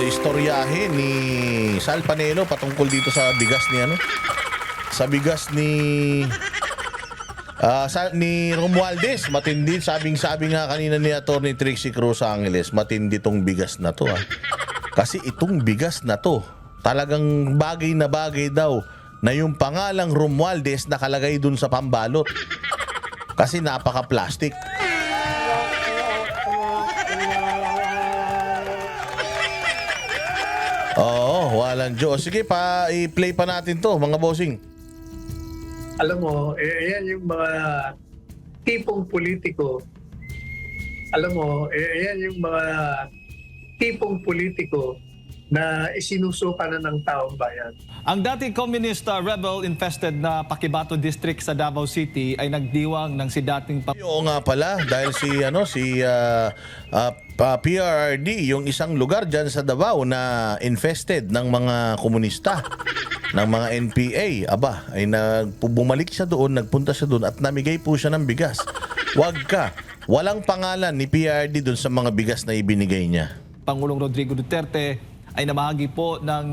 istoryahe ni Sal Panelo patungkol dito sa bigas ni sa bigas ni Romualdez. Matindi, sabi nga kanina ni Attorney Trixie Cruz Angeles, matindi tong bigas na to Kasi itong bigas na to, talagang bagay na bagay daw na yung pangalang Romualdez nakalagay dun sa pambalot. Kasi napaka-plastic. Oo, walang Diyos. Sige pa, i-play pa natin to, mga bossing. Alam mo, yan yung mga tipong politiko. Alam mo, yan yung mga tipong politiko na isinusuka na ng taong bayan. Ang dating communist rebel-infested na Paquibato District sa Davao City ay nagdiwang ng si dating Oo nga pala, dahil PRRD, yung isang lugar dyan sa Davao na infested ng mga komunista, ng mga NPA, ay bumalik siya doon, nagpunta siya doon at namigay po siya ng bigas. Walang pangalan ni PRRD doon sa mga bigas na ibinigay niya. Pangulong Rodrigo Duterte ay namahagi po ng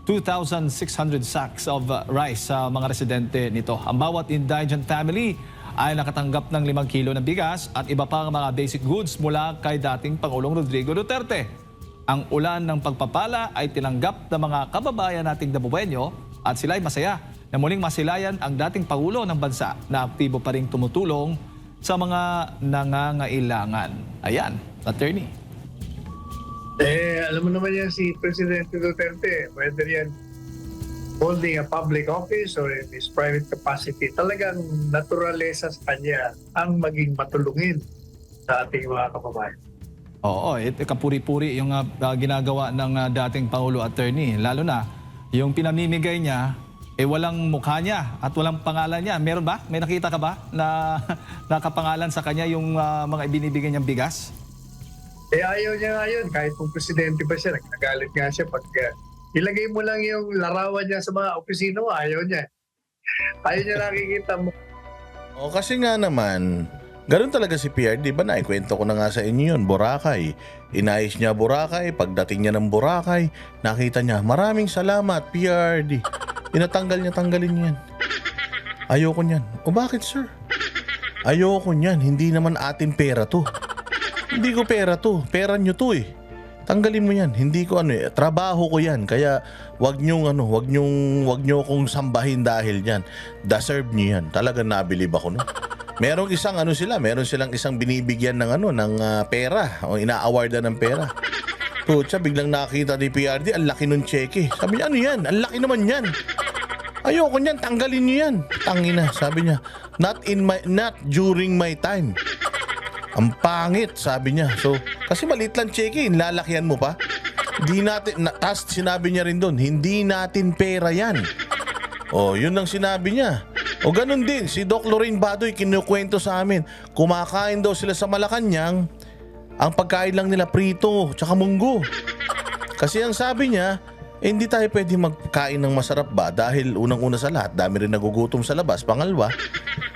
2,600 sacks of rice sa mga residente nito. Ang bawat indigent family ay nakatanggap ng 5 kilo ng bigas at iba pang mga basic goods mula kay dating Pangulong Rodrigo Duterte. Ang ulan ng pagpapala ay tinanggap ng mga kababayan nating Dabueño at sila ay masaya na muling masilayan ang dating Pangulo ng bansa na aktibo pa ring tumutulong sa mga nangangailangan. Ayan, attorney. Alam mo naman yan si Presidente Duterte, whether yan holding a public office or in his private capacity, talagang naturalesa sa kanya ang maging matulungin sa ating mga kababayan. Oo, kapuri-puri yung ginagawa ng dating Pangulo, attorney. Lalo na yung pinamimigay niya, walang mukha niya at walang pangalan niya. Meron ba? May nakita ka ba na nakapangalan sa kanya yung mga ibinibigay niyang bigas? Ayaw niya nga yun. Kahit kung presidente pa siya, nagagalit nga siya pag ilagay mo lang yung larawan niya sa mga opisina mo, ayaw niya. Ayaw niya nakikita mo. O kasi nga naman, ganun talaga si PRD. Di ba naikwento ko na nga sa inyo yun, Boracay. Inayos niya Boracay, pagdating niya ng Boracay, nakita niya, maraming salamat PRD. Tanggalin niya yan. Ayoko niyan. O bakit sir? Ayoko niyan, hindi naman atin pera to. Hindi ko pera to, pera nyo to Tanggalin mo yan, hindi ko trabaho ko yan. Kaya wag nyo akong sambahin dahil yan. Deserve nyo yan. Talagang nabilib ako Meron silang isang binibigyan ng pera o ina-awardan ng pera. Kutsa, biglang nakita ni PRD, ang laki ng cheque. Sabi niya, ano yan? Ang laki naman yan. Ayoko niyan, tanggalin niyo yan. Tangina, sabi niya, not during my time. Ang pangit, sabi niya. So, kasi maliit lang cheque, lalakyan mo pa. Tas sinabi niya rin doon, hindi natin pera yan. O, yun ang sinabi niya. O, ganun din, si Doc Lorraine Badoy kinukwento sa amin, kumakain daw sila sa Malacanang, ang pagkain lang nila prito, tsaka munggo. Kasi ang sabi niya, hindi tayo pwede magkain ng masarap ba dahil unang-una sa lahat, dami rin nagugutom sa labas. Pangalawa,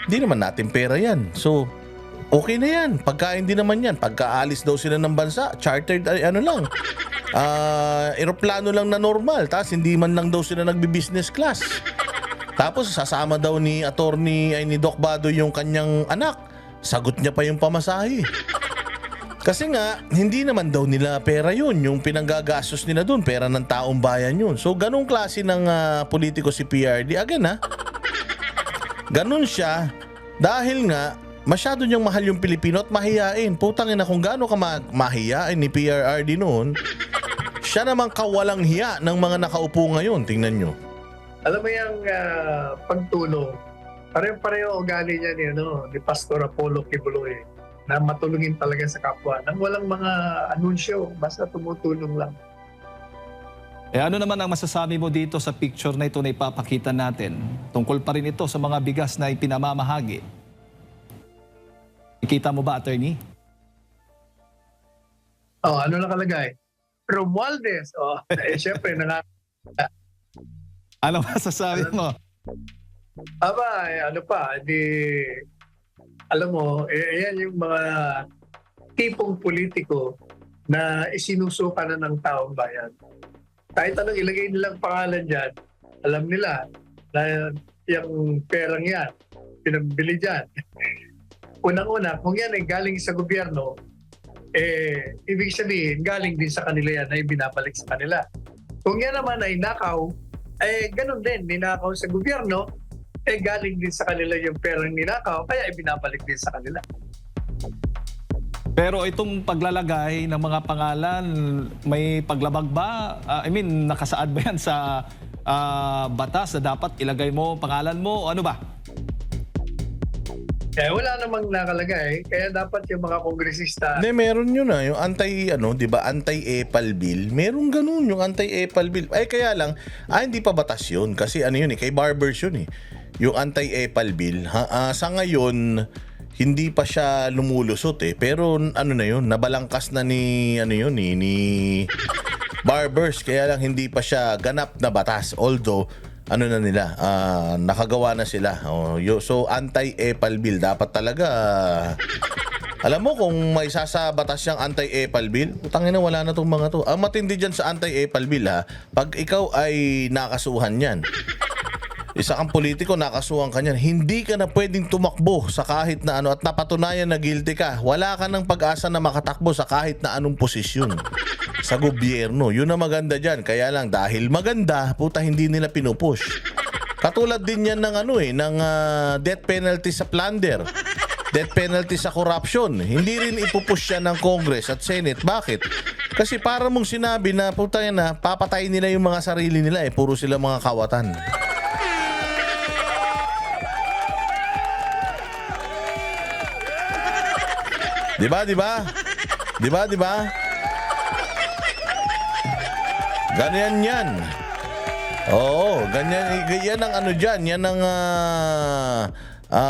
hindi naman natin pera yan. So, okay na yan. Pagkain din naman yan. Pagkaalis daw sila ng bansa, chartered, eroplano lang na normal. Tapos hindi man lang daw sila nagbi-business class. Tapos sasama daw ni Doc Badoy yung kanyang anak. Sagot niya pa yung pamasahe. Kasi nga, hindi naman daw nila pera yun. Yung pinanggagastos nila dun, pera ng taong bayan yun. So, ganong klase ng politiko si PRD. Again ganun siya dahil nga, masyado niyang mahal yung Pilipino at mahiyain. Putang ina, kung gaano ka mahiyain ni PRRD noon, siya naman kawalang hiya ng mga nakaupo ngayon. Tingnan nyo. Alam mo yung pagtulong, pareho-pareho ugali niya ni Pastor Apollo Kibuloy na matulungin talaga sa kapwa nang walang mga anunsyo, basta tumutulong lang. Ano naman ang masasabi mo dito sa picture na ito na ipapakita natin? Tungkol pa rin ito sa mga bigas na ipinamamahagi. Ikita mo ba, attorney? Ano nakalagay? Romualdez. Siyempre, Ano masasabi mo? Alam mo, yan yung mga tipong politiko na isinusuka na ng taong bayan. Kahit anong ilagay nilang pangalan dyan, alam nila na yung perang yan, pinabili dyan. Unang-una, kung yan ay galing sa gobyerno, ibig sabihin, galing din sa kanila yan na ibinabalik sa kanila. Kung yan naman ay nakaw, ganun din, ninakaw sa gobyerno, galing din sa kanila yung perang ninakaw, kaya ibinabalik din sa kanila. Pero itong paglalagay ng mga pangalan, may paglabag ba? Nakasaad ba yan sa batas na dapat ilagay mo pangalan mo o ano ba? Wala namang nakalagay, kaya dapat yung mga kongresista... Hindi, meron yun yung di ba, anti-EPAL bill. Meron ganun, yung anti-EPAL bill. Kaya lang, hindi pa batas yun. Kasi yun kay Barbers yun yung anti-EPAL bill. Sa ngayon, hindi pa siya lumulusot Pero na yun, nabalangkas na ni Barbers. Kaya lang hindi pa siya ganap na batas. Although, nakagawa na sila. So, anti-EPAL bill. Dapat talaga, alam mo kung may sasabatas siyang anti-EPAL bill, utangin na wala na tong mga to. Ang matindi dyan sa anti-EPAL bill pag ikaw ay nakasuhan yan, isa kang politiko, nakasuhan ka niyan, hindi ka na pwedeng tumakbo sa kahit na at napatunayan na guilty ka. Wala ka ng pag-asa na makatakbo sa kahit na anong posisyon sa gobyerno. Yun ang maganda dyan. Kaya lang dahil maganda, hindi nila pinupush. Katulad din yan ng ng death penalty sa plunder. Death penalty sa corruption. Hindi rin ipupush yan ng Congress at Senate. Bakit? Kasi para mong sinabi na papatayin nila yung mga sarili nila puro sila mga kawatan. Di ba? Ganyan yan. Oo, ganyan. Yan ang dyan. Yan ang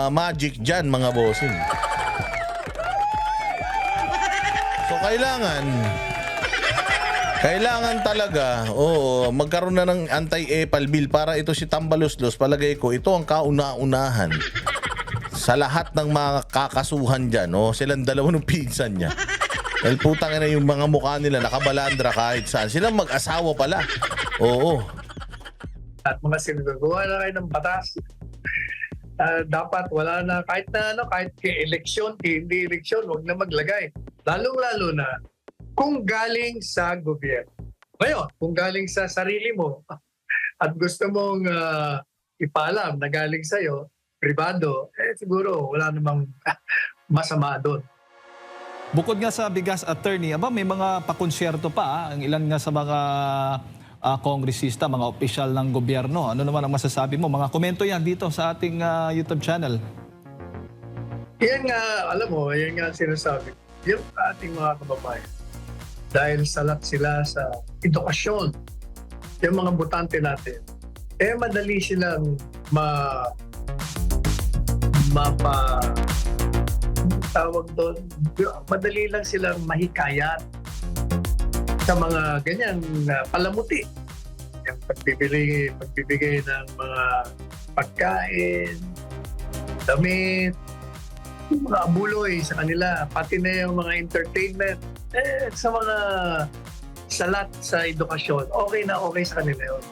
magic dyan, mga bossing. So, kailangan talaga, magkaroon na ng anti-EPAL bill para ito si Tambaloslos. Palagay ko, ito ang kauna-unahan sa lahat ng mga kakasuhan dyan, silang dalawa ng pinsan niya. Dahil putang na yung mga mukha nila nakabalandra kahit saan. Silang mag-asawa pala. Oo. At mga sinagawa na kayo ng batas. Dapat wala na, kahit eleksyon, hindi eleksyon, huwag na maglagay. Lalong-lalo na kung galing sa gobyerno. Ngayon, kung galing sa sarili mo at gusto mong ipaalam na galing sa'yo, privado, siguro wala namang masama doon. Bukod nga sa bigas, attorney, may mga pakonsyerto pa. Ang ilan nga sa mga kongresista, mga opisyal ng gobyerno. Ano naman ang masasabi mo? Mga komento yan dito sa ating YouTube channel. Yan nga, alam mo, yan nga sinasabi. Yung ating mga kababayan, dahil salat sila sa edukasyon, yung mga botante natin, madali silang tawag doon, madali lang silang mahikayat sa mga ganyan palamuti. Yung pagbibigay ng mga pagkain, damit, yung mga abuloy sa kanila, pati na yung mga entertainment, sa mga salat sa edukasyon, okay na okay sa kanila yun.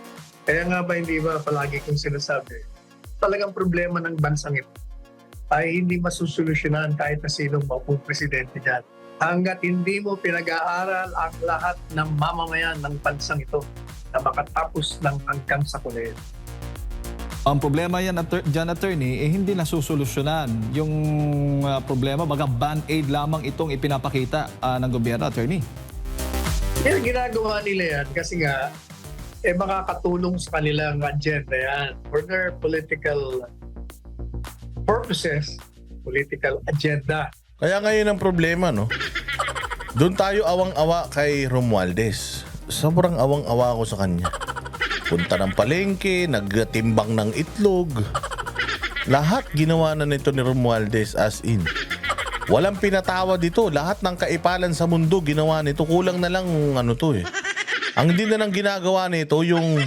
Kaya nga ba hindi ba palagi kong sinasabi, talagang problema ng bansang ito ay hindi masusolusyonan kahit na sinong maupong presidente dyan. Hanggat hindi mo pinag-aaral ang lahat ng mamamayan ng bansang ito na makatapos ng hanggang sa kulay. Ang problema yan dyan, attorney, hindi nasusolusyonan. Yung problema, baga band-aid lamang itong ipinapakita ng gobyerno, attorney. Yung ginagawa nila yan kasi nga, makakatulong sa kanilang agenda yan for their political purposes, political agenda. Kaya ngayon ang problema, doon tayo awang-awa kay Romualdez. Sobrang awang-awa ako sa kanya. Punta ng palengke, nagtimbang ng itlog. Lahat ginawa na nito ni Romualdez as in. Walang pinatawa dito. Lahat ng kaipalan sa mundo ginawa nito. Kulang na lang Ang hindi na lang ginagawa nito yung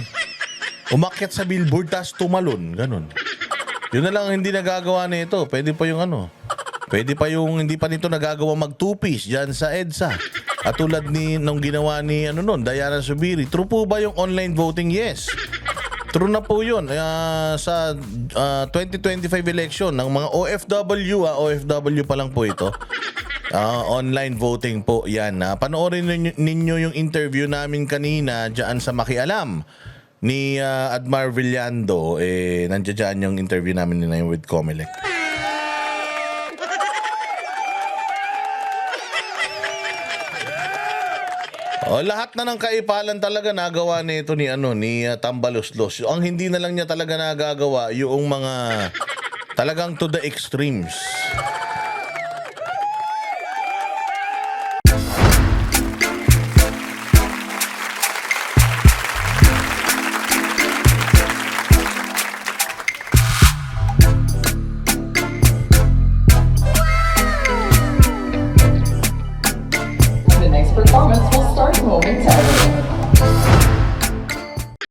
umakyat sa billboard tas tumalon. Ganon. Yun na lang hindi nagagawa nito. Pwede pa yung Pwede pa yung hindi pa nito nagagawa mag two-piece dyan sa EDSA. Katulad nung ginawa ni Diana Zubiri. True po ba yung online voting? Yes. True na po yun. Sa 2025 election ng mga OFW, OFW pa lang po ito. Online voting po yan. Panoorin ninyo yung interview namin kanina dyan sa Makialam ni Admar Villando. Nandiyan dyan yung interview namin nila with Comelec. Lahat na ng kaipalan talaga nagawa nito ni Tambaloslos. Ang hindi na lang niya talaga nagagawa yung mga talagang to the extremes. The next performance will start momentarily.